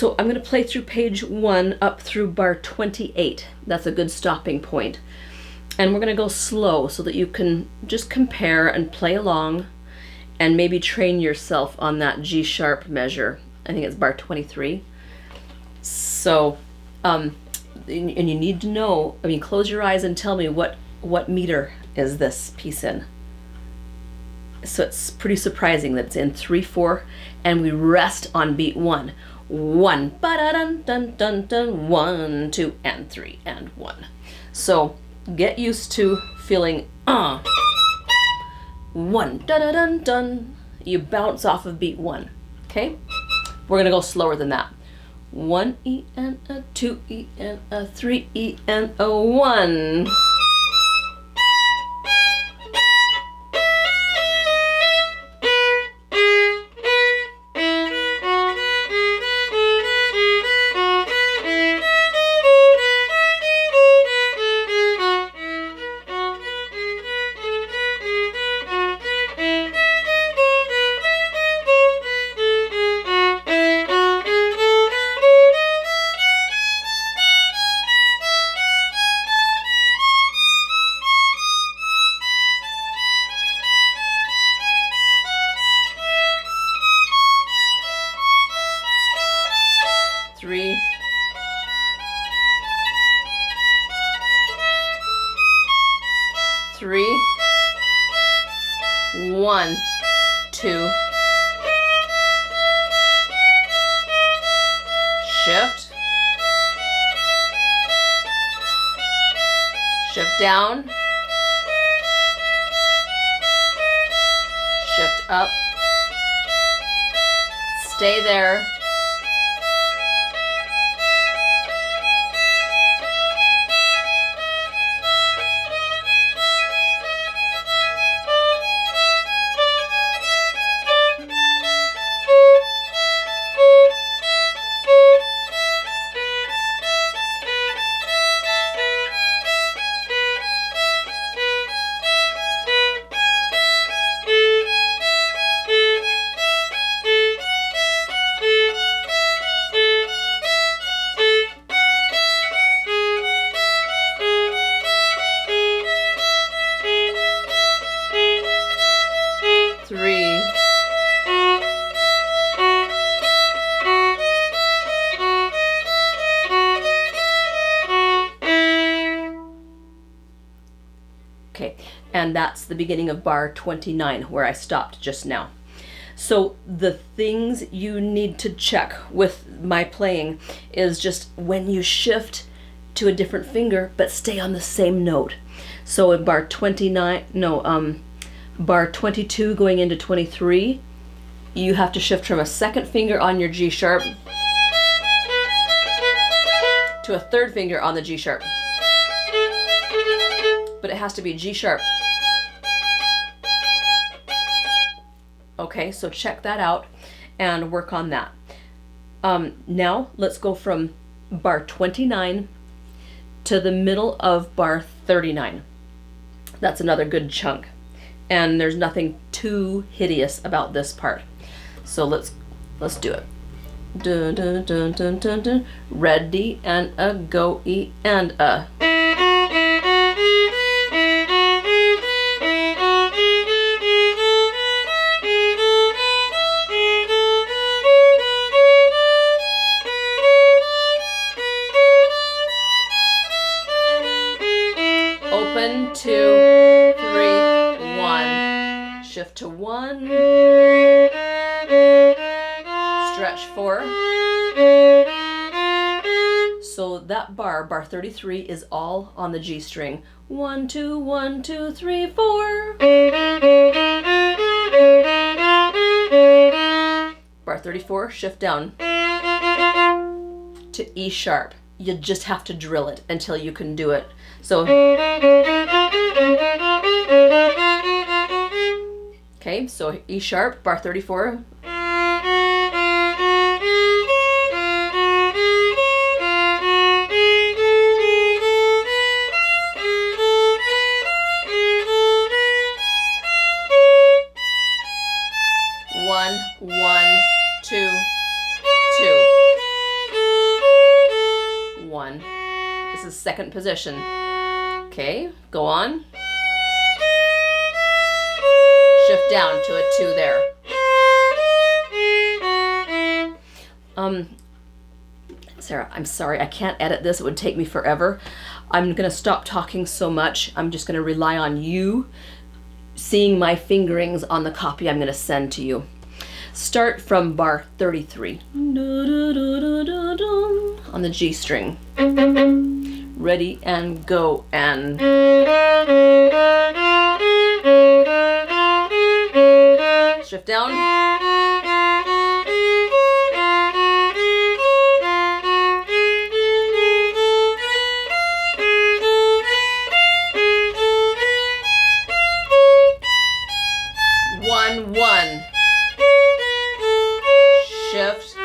So I'm going to play through page 1 up through bar 28. That's a good stopping point. And we're going to go slow so that you can just compare and play along and maybe train yourself on that G sharp measure. I think it's bar 23. So, and you need to know, I mean, close your eyes and tell me what meter is this piece in. So it's pretty surprising that it's in 3/4 and we rest on beat 1. 1, ba-da-dun, dun, dun, dun, 1, 2, and 3, and 1. So get used to feeling 1, da-da-dun, dun. You bounce off of beat 1, okay? We're gonna go slower than that. 1 E and a 2 E and a 3 E and a 1. Three, 1, 2, shift, shift down, shift up, stay there. Okay, and that's the beginning of bar 29 where I stopped just now. So the things you need to check with my playing is just when you shift to a different finger but stay on the same note. So in bar 22 going into 23, you have to shift from a second finger on your G sharp to a third finger on the G sharp. But it has to be G sharp. Okay, so check that out and work on that. Now let's go from bar 29 to the middle of bar 39. That's another good chunk. And there's nothing too hideous about this part. So let's do it. Dun, dun, dun, dun, dun, dun. Ready and a go, E and a. Open, 2, 3, 1. Shift to 1. Stretch 4. So that bar 33, is all on the G string. 1, 2, 1, 2, 3, 4. Bar 34, shift down to E sharp. You just have to drill it until you can do it. So, okay, so E sharp, bar 34. One, 1, 2, 2. second position. Okay, go on. Shift down to a 2 there. Sarah, I'm sorry, I can't edit this. It would take me forever. I'm going to stop talking so much. I'm just going to rely on you seeing my fingerings on the copy I'm going to send to you. Start from bar 33 on the G string. Ready and go and shift down. 1 1. Shift.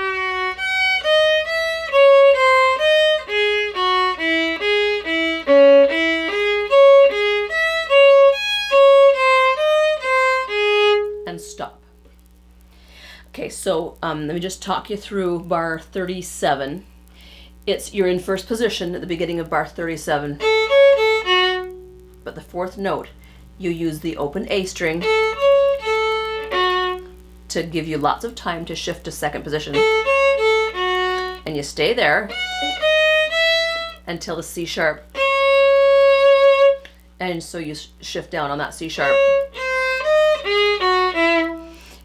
And stop. Okay, so let me just talk you through bar 37. You're in first position at the beginning of bar 37. But the fourth note, you use the open A string to give you lots of time to shift to second position. And you stay there until the C sharp. And so you shift down on that C sharp.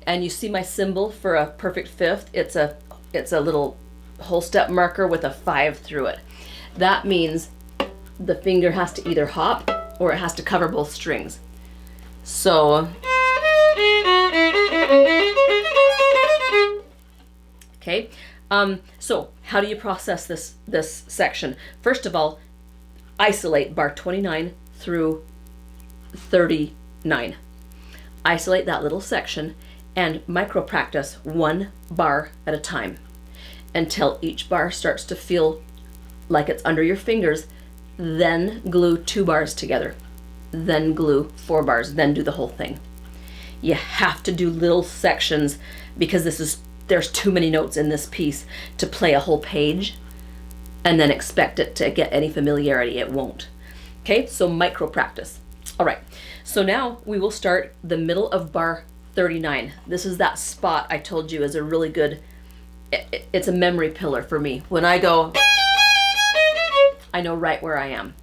And you see my symbol for a perfect fifth. It's a little whole step marker with a 5 through it. That means the finger has to either hop or it has to cover both strings. So okay, so how do you process this section? First of all, isolate bar 29 through 39. Isolate that little section and micro practice 1 bar at a time until each bar starts to feel like it's under your fingers. Then glue 2 bars together, then glue 4 bars, then do the whole thing. You have to do little sections because there's too many notes in this piece to play a whole page and then expect it to get any familiarity. It won't. Okay, so micro practice. All right, so now we will start the middle of bar 39. This is that spot I told you is a really good, it's a memory pillar for me. When I go, I know right where I am.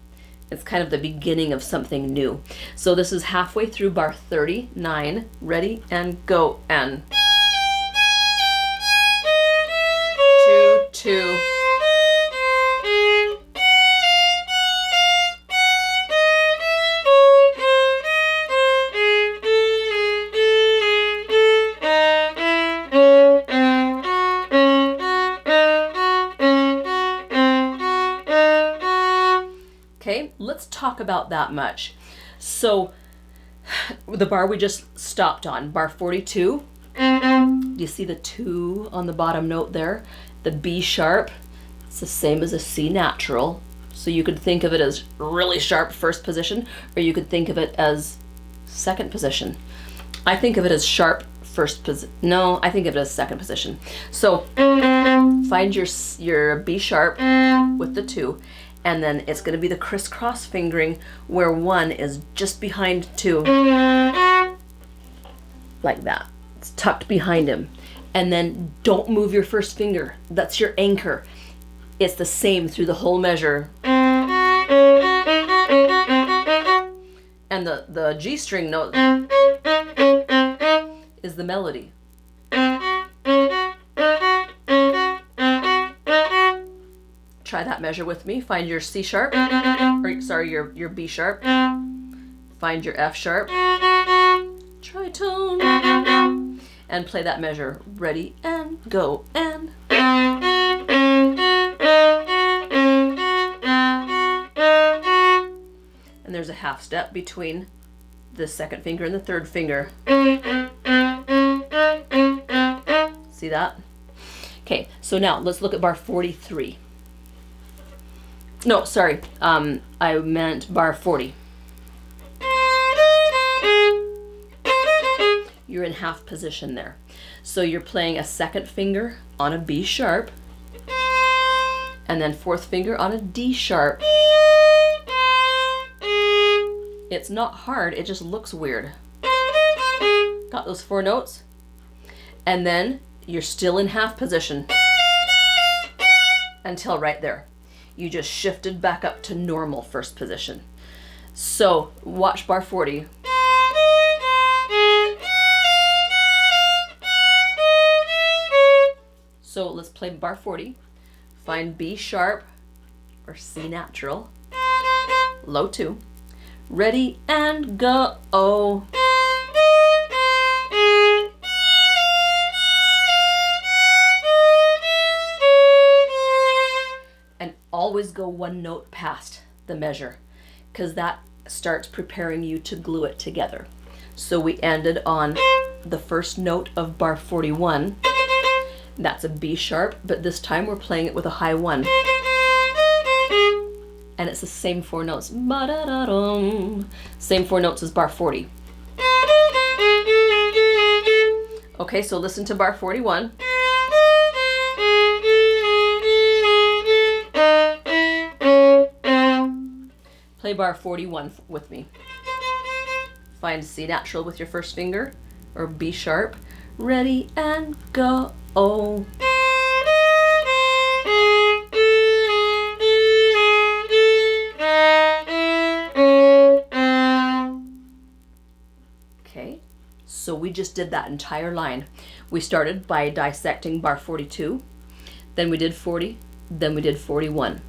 It's kind of the beginning of something new. So this is halfway through bar 39. Ready and go and 2 2. Okay, let's talk about that much. So the bar we just stopped on, bar 42, you see the 2 on the bottom note there? The B sharp, it's the same as a C natural. So you could think of it as really sharp first position, or you could think of it as second position. I think of it as sharp first position. No, I think of it as second position. So find your B sharp with the 2, and then it's going to be the crisscross fingering where 1 is just behind 2, like that. It's tucked behind him. And then don't move your first finger. That's your anchor. It's the same through the whole measure. And the G string note is the melody. Try that measure with me. Find your C sharp, or sorry, your B sharp. Find your F sharp. Tritone. And play that measure. Ready and go and. And there's a half step between the second finger and the third finger. See that? Okay, so now let's look at bar 43. No, sorry, I meant bar 40. You're in half position there. So you're playing a second finger on a B sharp, and then fourth finger on a D sharp, It's not hard, it just looks weird. Got those 4 notes? And then you're still in half position until right there. You just shifted back up to normal first position. So watch bar 40. So let's play bar 40. Find B sharp or C natural, low 2. Ready and go. And always go 1 note past the measure, because that starts preparing you to glue it together. So we ended on the first note of bar 41. That's a B sharp, but this time we're playing it with a high 1. And it's the same 4 notes. Ba-da-da-dum. Same 4 notes as bar 40. Okay, so listen to bar 41. Play bar 41 with me. Find C natural with your first finger, or B sharp. Ready and go. Okay, so we just did that entire line. We started by dissecting bar 42, then we did 40, then we did 41.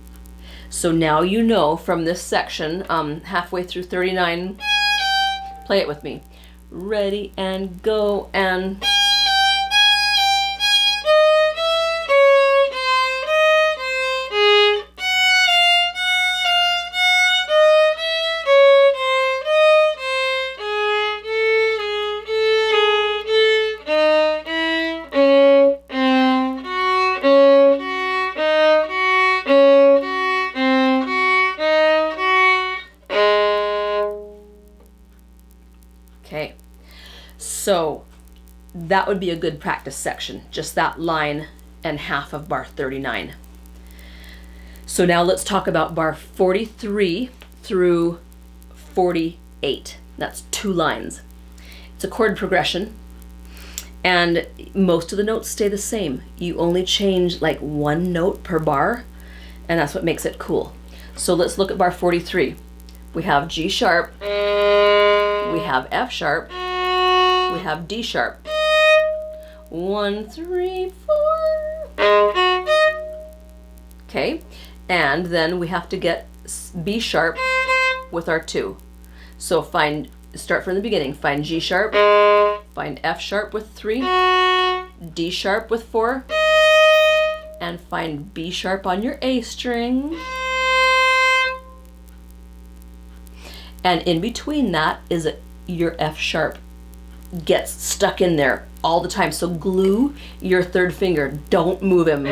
So now you know from this section, halfway through 39, play it with me. Ready and go and... Okay, so that would be a good practice section, just that line and half of bar 39. So now let's talk about bar 43 through 48. That's 2 lines. It's a chord progression, and most of the notes stay the same. You only change like 1 note per bar, and that's what makes it cool. So let's look at bar 43. We have G sharp, we have F sharp, we have D sharp. 1, 3, 4. Okay, and then we have to get B sharp with our 2. So start from the beginning. Find G sharp, find F sharp with 3, D sharp with 4, and find B sharp on your A string. And in between that is your F sharp. Gets stuck in there all the time. So glue your 3rd finger. Don't move him.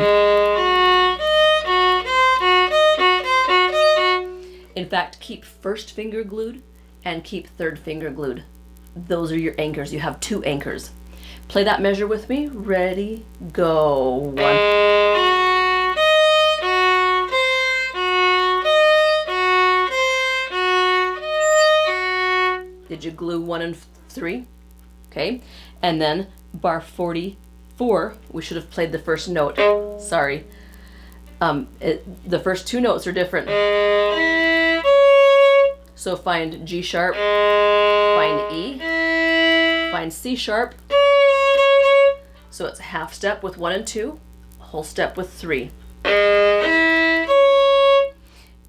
In fact, keep 1st finger glued and keep 3rd finger glued. Those are your anchors. You have 2 anchors. Play that measure with me. Ready, go. 1. Did you glue 1 and 3? Okay, and then bar 44, we should have played the first note. Sorry. The first 2 notes are different. So find G sharp, find E, find C sharp. So it's a half step with 1 and 2, whole step with 3.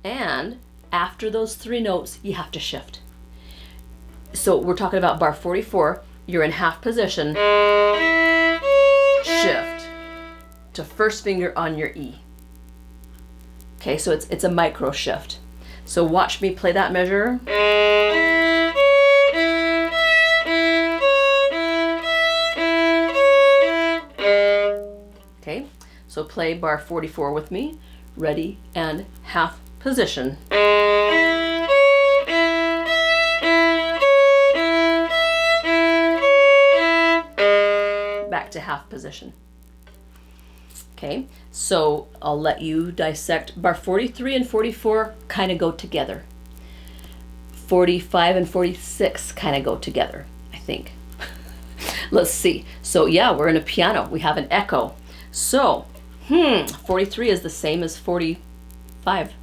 And after those 3 notes, you have to shift. So we're talking about bar 44, you're in half position, shift to 1st finger on your E. Okay, so it's a micro shift. So watch me play that measure. Okay, so play bar 44 with me. Ready and half position. Back to half position. Okay, so I'll let you dissect. Bar 43 and 44 kind of go together. 45 and 46 kind of go together, I think. Let's see. So yeah, we're in a piano. We have an echo. So, 43 is the same as 45.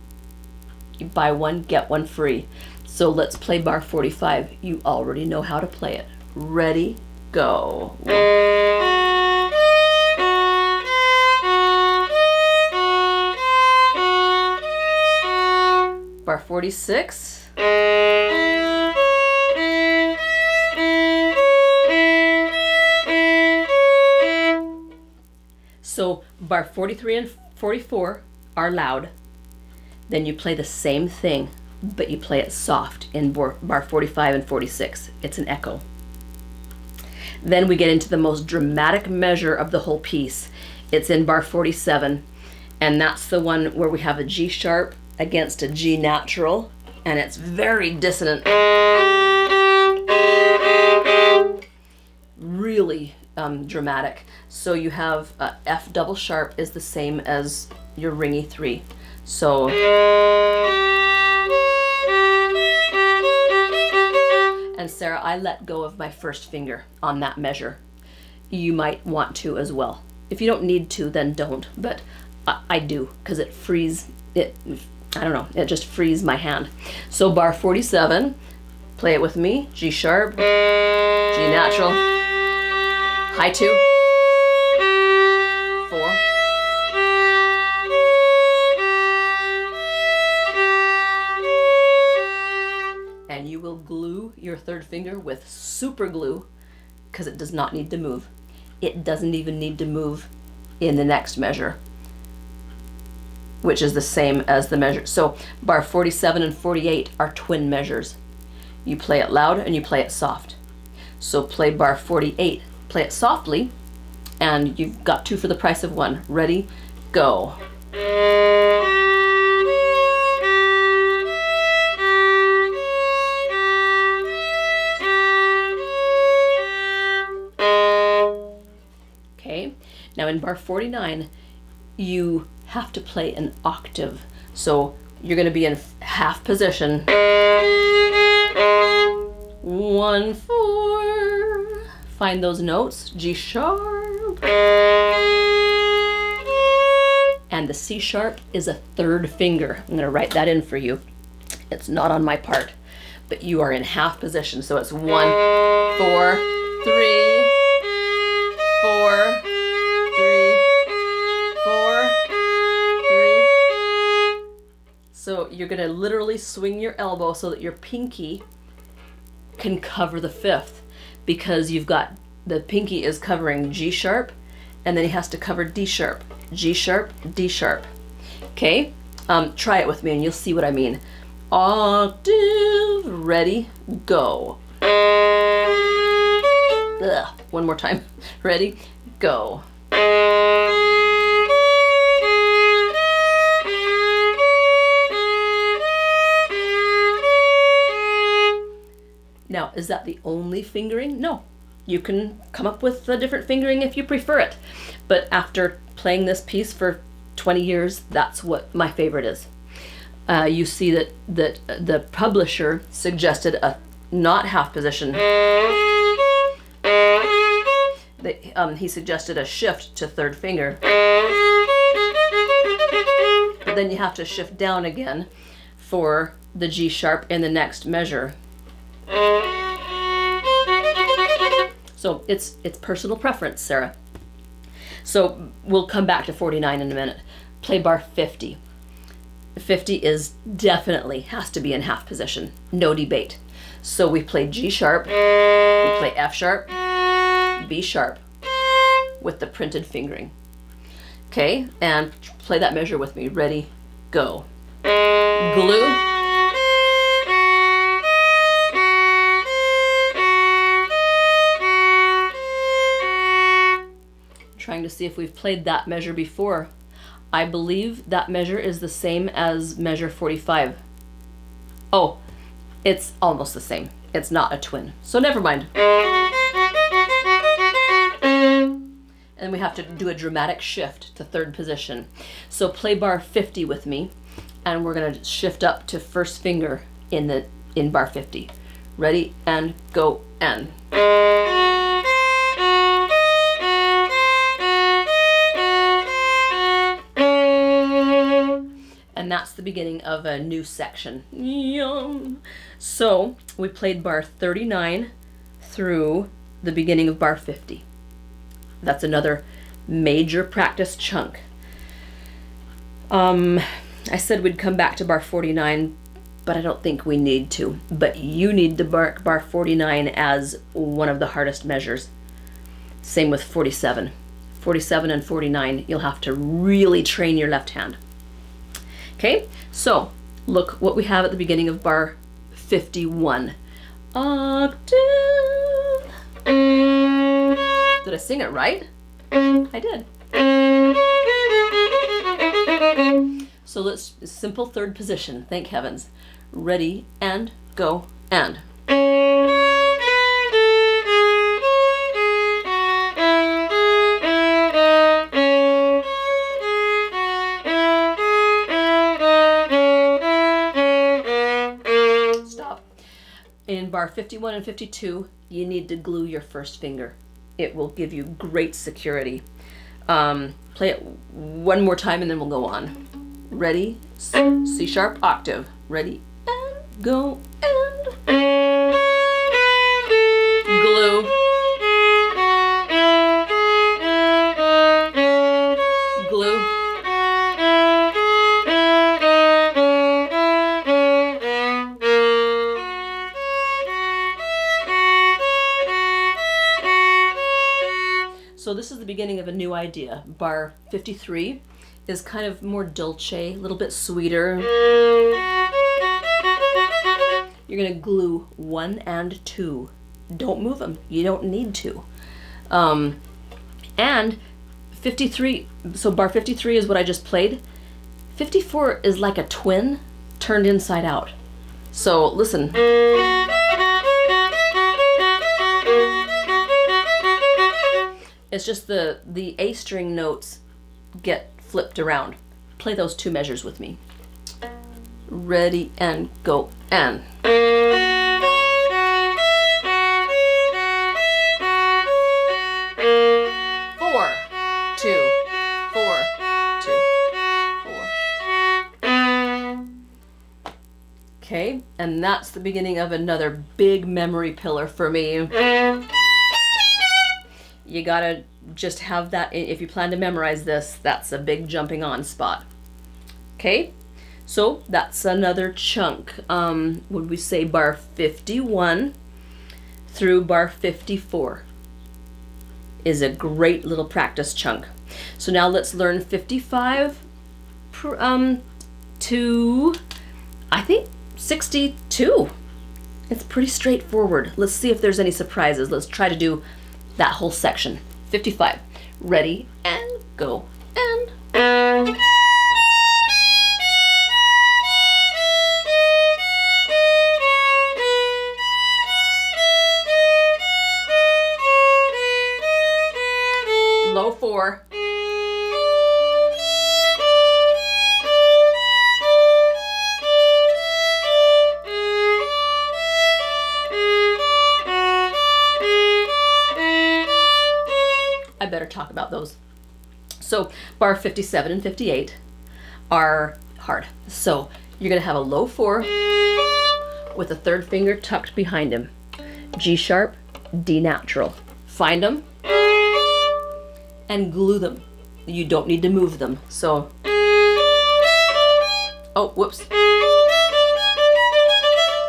You buy one, get one free. So let's play bar 45. You already know how to play it. Ready, go. Bar 46. So bar 43 and 44 are loud. Then you play the same thing, but you play it soft in bar 45 and 46. It's an echo. Then we get into the most dramatic measure of the whole piece. It's in bar 47, and that's the one where we have a G sharp against a G natural, and it's very dissonant. Really dramatic. So you have F double sharp is the same as your ringy 3. So and Sarah, I let go of my first finger on that measure. You might want to as well. If you don't need to, then don't, but I do, because it frees it. I don't know, it just frees my hand. So bar 47, play it with me. G sharp, G natural, high 2, 4, and you will glue your third finger with super glue, because it does not need to move. It doesn't even need to move in the next measure, which is the same as the measure. So bar 47 and 48 are twin measures. You play it loud and you play it soft. So play bar 48, play it softly, and you've got 2 for the price of 1. Ready, go. Okay, now in bar 49, you have to play an octave. So you're going to be in half position. 1, 4. Find those notes. G sharp. And the C sharp is a third finger. I'm going to write that in for you. It's not on my part, but you are in half position. So it's 1, 4, 3, 4, 3, 4, 3. So you're going to literally swing your elbow so that your pinky can cover the 5th, because you've got the pinky is covering G sharp, and then he has to cover D sharp, G sharp, D sharp. Okay, try it with me and you'll see what I mean. Octave, ready, go. Ugh. One more time. Ready, go. Now, is that the only fingering? No. You can come up with a different fingering if you prefer it. But after playing this piece for 20 years, that's what my favorite is. You see that the publisher suggested a not half position. He suggested a shift to third finger. But then you have to shift down again for the G sharp in the next measure. So it's personal preference, Sarah. So we'll come back to 49 in a minute. Play bar 50. 50 is definitely has to be in half position, no debate. So we play G sharp, we play F sharp, B sharp with the printed fingering. Okay, and play that measure with me. Ready, go. Glue. Trying to see if we've played that measure before. I believe that measure is the same as measure 45. Oh, it's almost the same. It's not a twin, so never mind. And we have to do a dramatic shift to third position. So play bar 50 with me, and we're going to shift up to first finger in the in bar 50. Ready, and go, and. And that's the beginning of a new section. Yum. So we played bar 39 through the beginning of bar 50. That's another major practice chunk. I said we'd come back to bar 49, but I don't think we need to. But you need to bar 49 as one of the hardest measures. Same with 47. 47 and 49, you'll have to really train your left hand. Okay, so look what we have at the beginning of bar 51. Octave. Did I sing it right? I did. So let's, simple third position, thank heavens. Ready, and go, and. Stop. In bar 51 and 52, you need to glue your first finger. It will give you great security. Play it one more time and then we'll go on. Ready, C sharp octave. Ready, and go, and. Glue. Glue. So this is the beginning of a new idea. Bar 53 is kind of more dolce, a little bit sweeter. You're gonna glue 1 and 2. Don't move them, you don't need to. And 53, so bar 53 is what I just played. 54 is like a twin turned inside out. So listen. It's just the A string notes get flipped around. Play those two measures with me. Ready, and go, and. 4, 2, 4, 2, 4. Okay, and that's the beginning of another big memory pillar for me. You gotta just have that, if you plan to memorize this, that's a big jumping on spot. Okay, so that's another chunk. Would we say bar 51 through bar 54 is a great little practice chunk. So now let's learn 55 to, I think, 62. It's pretty straightforward. Let's see if there's any surprises. Let's try to do that whole section. 55. Ready, and go, and. Low 4. I better talk about those. So bar 57 and 58 are hard. So you're gonna have a low 4 with a third finger tucked behind him. G sharp, D natural. Find them and glue them. You don't need to move them. So, oh, whoops.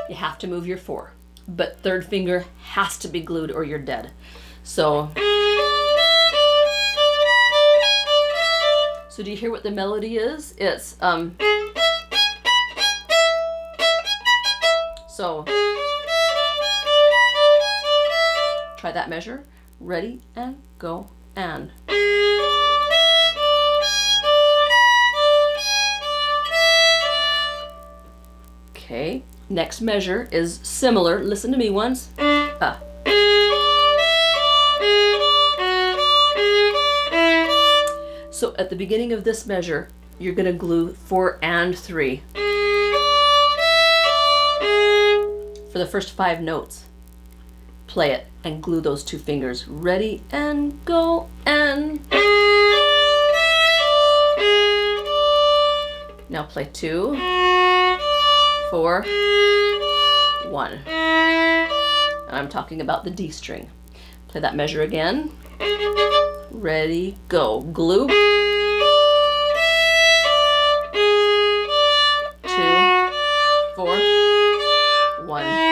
You have to move your 4, but third finger has to be glued or you're dead. So do you hear what the melody is? It's, so try that measure. Ready, and go, and. Okay, next measure is similar. Listen to me once. So at the beginning of this measure, you're gonna glue 4 and 3. for the first 5 notes. Play it and glue those 2 fingers. Ready and go and... Now play 2, 4, 1. And I'm talking about the D string. Play that measure again. Ready, go. Glue. 2, 4, 1.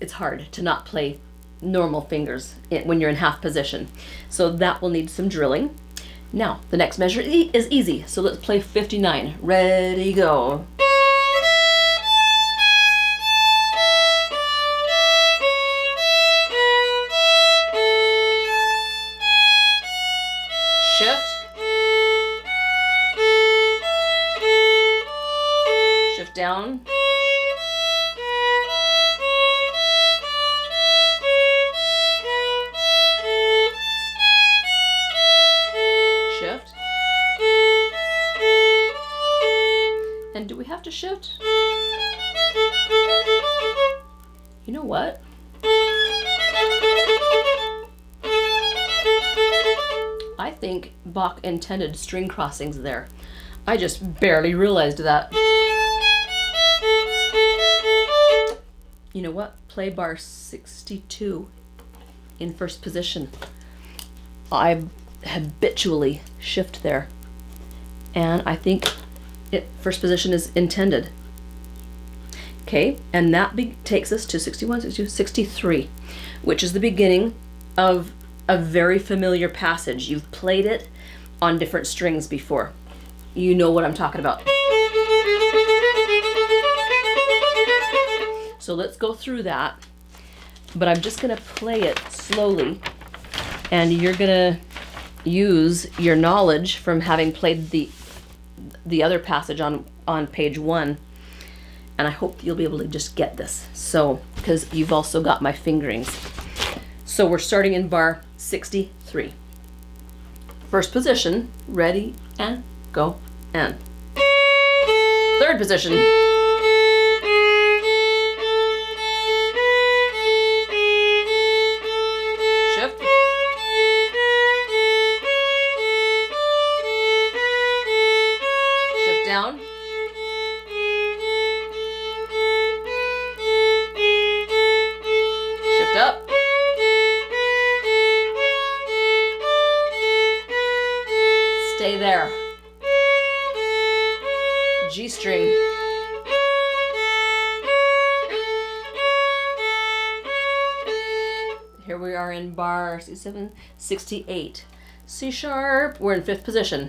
It's hard to not play normal fingers when you're in half position. So that will need some drilling. Now, the next measure is easy. So let's play 59. Ready, go. Shift. Shift down. Shift. And do we have to shift? You know what? I think Bach intended string crossings there. I just barely realized that. You know what? Play bar 62 in first position. I habitually shift there. And I think first position is intended. Okay, and that takes us to 61, 62, 63, which is the beginning of a very familiar passage. You've played it on different strings before. You know what I'm talking about. So let's go through that, but I'm just gonna play it slowly, and you're gonna use your knowledge from having played the other passage on page 1, and I hope you'll be able to just get this. So, because you've also got my fingerings. So we're starting in bar 63. First position, ready and go and. Third position. Shift. Shift down. Shift up. Stay there. G string. Here we are in bar 67, 68. C sharp, we're in 5th position.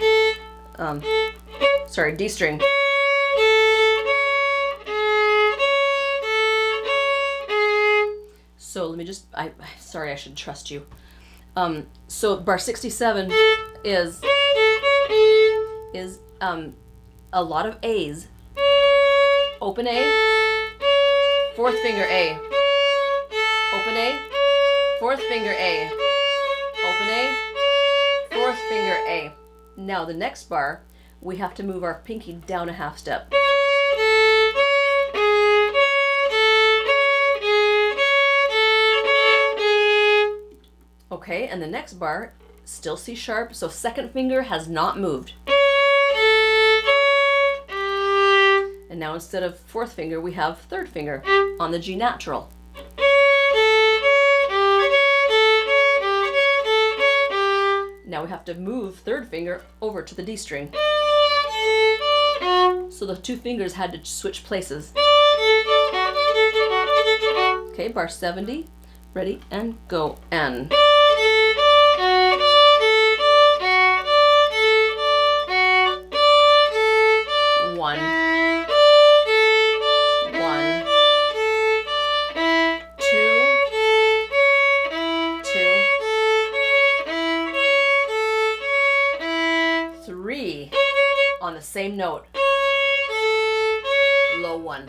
Sorry, D string. So let me just, sorry, I should trust you. So bar 67 is a lot of A's. Open A, 4th finger A. Open A, 4th finger A. Open A, 4th finger A. Now the next bar, we have to move our pinky down a half step. Okay, and the next bar, still C sharp, so 2nd finger has not moved. And now instead of 4th finger, we have 3rd finger on the G natural. Now we have to move 3rd finger over to the D string. So the 2 fingers had to switch places. Okay, bar 70, ready and go and. One. 3 on the same note. Low 1.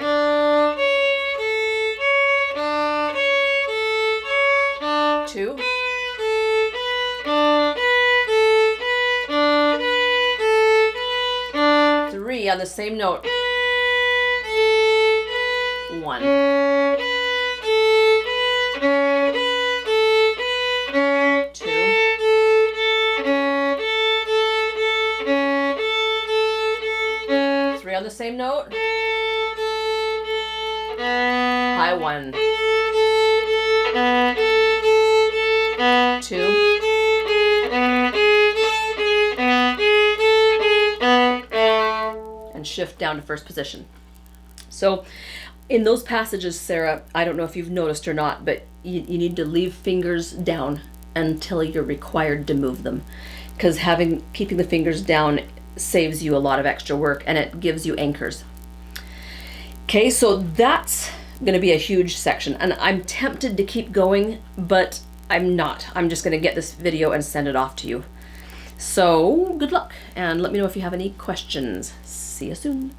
2. 3 on the same note. 1. 2. Three on the same note. High 1. 2. And shift down to first position. So in those passages, Sarah, I don't know if you've noticed or not, but you need to leave fingers down until you're required to move them, because keeping the fingers down saves you a lot of extra work and it gives you anchors. Okay, so that's going to be a huge section, and I'm tempted to keep going, but I'm not. I'm just going to get this video and send it off to you. So good luck, and let me know if you have any questions. See you soon.